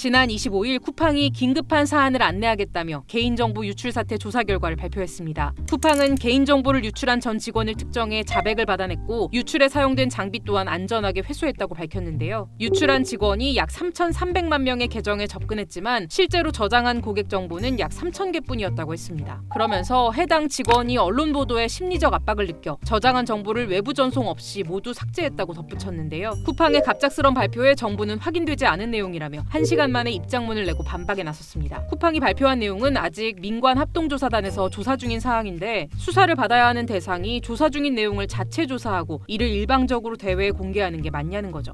지난 25일 쿠팡이 긴급한 사안을 안내하겠다며 개인정보 유출 사태 조사 결과를 발표했습니다. 쿠팡은 개인정보를 유출한 전 직원을 특정해 자백을 받아냈고 유출에 사용된 장비 또한 안전하게 회수했다고 밝혔는데요. 유출한 직원이 약 3,300만 명의 계정에 접근했지만 실제로 저장한 고객 정보는 약 3,000개뿐이었다고 했습니다. 그러면서 해당 직원이 언론 보도에 심리적 압박을 느껴 저장한 정보를 외부 전송 없이 모두 삭제했다고 덧붙였는데요. 쿠팡의 갑작스런 발표에 정부는 확인되지 않은 내용이라며 1시간 만에 입장문을 내고 반박에 나섰습니다. 쿠팡이 발표한 내용은 아직 민관합동조사단에서 조사 중인 사항인데 수사를 받아야 하는 대상이 조사 중인 내용을 자체 조사하고 이를 일방적으로 대외에 공개하는 게 맞냐는 거죠.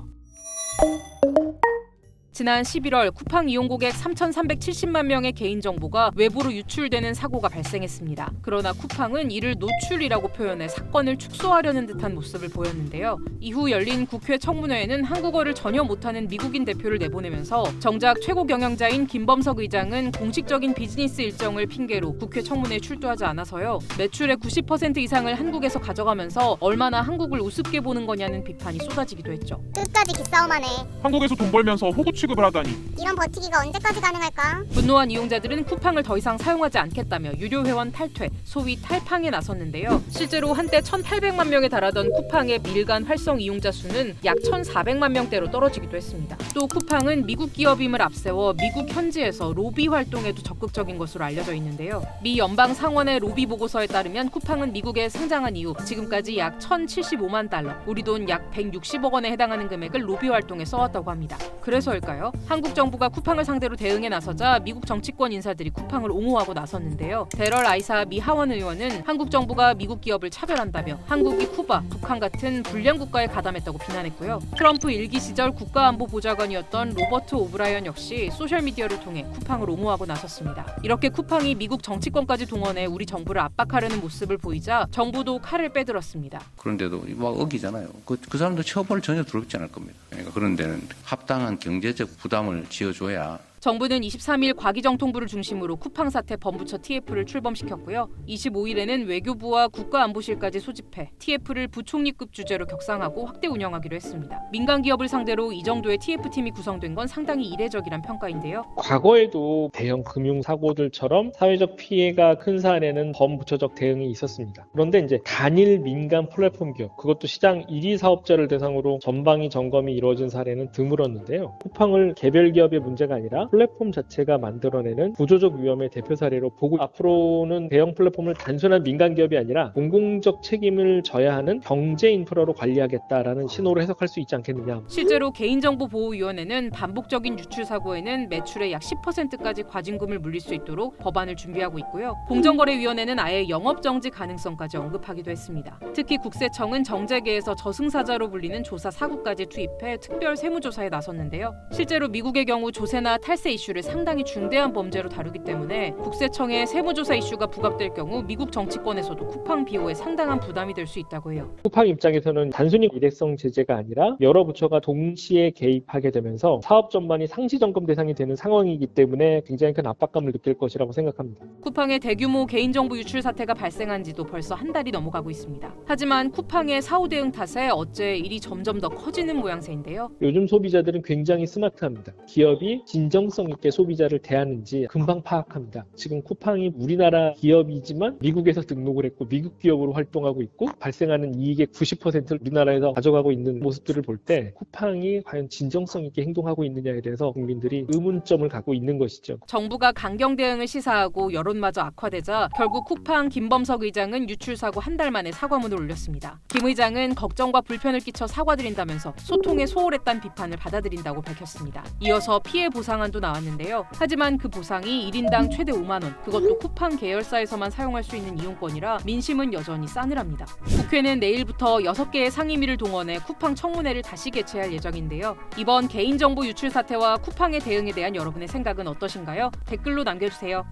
지난 11월 쿠팡 이용 고객 3,370만 명의 개인정보가 외부로 유출되는 사고가 발생했습니다. 그러나 쿠팡은 이를 노출이라고 표현해 사건을 축소하려는 듯한 모습을 보였는데요. 이후 열린 국회 청문회에는 한국어를 전혀 못하는 미국인 대표를 내보내면서 정작 최고 경영자인 김범석 의장은 공식적인 비즈니스 일정을 핑계로 국회 청문회에 출두하지 않아서요. 매출의 90% 이상을 한국에서 가져가면서 얼마나 한국을 우습게 보는 거냐는 비판이 쏟아지기도 했죠. 끝까지 기싸움하네. 한국에서 돈 벌면서 호구 취급을 하다니. 이런 버티기가 언제까지 가능할까? 분노한 이용자들은 쿠팡을 더 이상 사용하지 않겠다며 유료 회원 탈퇴, 소위 탈팡에 나섰는데요. 실제로 한때 1,800만 명에 달하던 쿠팡의 밀간 활성 이용자 수는 약 1,400만 명대로 떨어지기도 했습니다. 또 쿠팡은 미국 기업임을 앞세워 미국 현지에서 로비 활동에도 적극적인 것으로 알려져 있는데요. 미 연방 상원의 로비 보고서에 따르면 쿠팡은 미국에 상장한 이후 지금까지 약 1,075만 달러, 우리 돈 약 160억 원에 해당하는 금액을 로비 활동에 써왔다고 합니다. 그래서일까요? 한국 정부가 쿠팡을 상대로 대응에 나서자 미국 정치권 인사들이 쿠팡을 옹호하고 나섰는데요. 데럴 아이사 미 하원 의원은 한국 정부가 미국 기업을 차별한다며 한국이 쿠바, 북한 같은 불량 국가에 가담했다고 비난했고요. 트럼프 일기 시절 국가안보보좌관이었던 로버트 오브라이언 역시 소셜미디어를 통해 쿠팡을 옹호하고 나섰습니다. 이렇게 쿠팡이 미국 정치권까지 동원해 우리 정부를 압박하려는 모습을 보이자 정부도 칼을 빼들었습니다. 그런데도 막 어기잖아요. 그 사람도 처벌 전혀 두렵지 않을 겁니다. 그러니까 그런 데는 합당한 경제적 부담을 지어줘야. 정부는 23일 과기정통부를 중심으로 쿠팡 사태 범부처 TF를 출범시켰고요. 25일에는 외교부와 국가안보실까지 소집해 TF를 부총리급 주제로 격상하고 확대 운영하기로 했습니다. 민간 기업을 상대로 이 정도의 TF팀이 구성된 건 상당히 이례적이란 평가인데요. 과거에도 대형 금융 사고들처럼 사회적 피해가 큰 사안에는 범부처적 대응이 있었습니다. 그런데 이제 단일 민간 플랫폼 기업, 그것도 시장 1위 사업자를 대상으로 전방위 점검이 이루어진 사례는 드물었는데요. 쿠팡을 개별 기업의 문제가 아니라 플랫폼 자체가 만들어내는 구조적 위험의 대표 사례로 보고, 앞으로는 대형 플랫폼을 단순한 민간 기업이 아니라 공공적 책임을 져야 하는 경제 인프라로 관리하겠다라는 신호로 해석할 수 있지 않겠느냐. 실제로 개인정보보호위원회는 반복적인 유출 사고에는 매출의 약 10%까지 과징금을 물릴 수 있도록 법안을 준비하고 있고요. 공정거래위원회는 아예 영업정지 가능성까지 언급하기도 했습니다. 특히 국세청은 정재계에서 저승사자로 불리는 조사 사구까지 투입해 특별 세무조사에 나섰는데요. 실제로 미국의 경우 조세나 탈세 이슈를 상당히 중대한 범죄로 다루기 때문에 국세청에 세무조사 이슈가 부각될 경우 미국 정치권에서도 쿠팡 비호에 상당한 부담이 될 수 있다고 해요. 쿠팡 입장에서는 단순히 일회성 제재가 아니라 여러 부처가 동시에 개입하게 되면서 사업 전반이 상시 점검 대상이 되는 상황이기 때문에 굉장히 큰 압박감을 느낄 것이라고 생각합니다. 쿠팡의 대규모 개인정보 유출 사태가 발생한 지도 벌써 한 달이 넘어가고 있습니다. 하지만 쿠팡의 사후 대응 탓에 어째 일이 점점 더 커지는 모양새인데요. 요즘 소비자들은 굉장히 스마트합니다. 기업이 진정성 있게 소비자를 대하는지 금방 파악합니다. 지금 쿠팡이 우리나라 기업이지만 미국에서 등록을 했고 미국 기업으로 활동하고 있고 발생하는 이익의 90%를 우리나라에서 가져가고 있는 모습들을 볼 때 쿠팡이 과연 진정성 있게 행동하고 있느냐에 대해서 국민들이 의문점을 갖고 있는 것이죠. 정부가 강경 대응을 시사하고 여론마저 악화되자 결국 쿠팡 김범석 의장은 유출 사고 한 달 만에 사과문을 올렸습니다. 김 의장은 걱정과 불편을 끼쳐 사과드린다면서 소통에 소홀했다는 비판을 받아들인다고 밝혔습니다. 이어서 피해 보상안도 나왔는데요. 하지만 그 보상이 1인당 최대 5만 원, 그것도 쿠팡 계열사에서만 사용할 수 있는 이용권이라 민심은 여전히 싸늘합니다. 국회는 내일부터 6개의 상임위를 동원해 쿠팡 청문회를 다시 개최할 예정인데요. 이번 개인정보 유출 사태와 쿠팡의 대응에 대한 여러분의 생각은 어떠신가요? 댓글로 남겨주세요.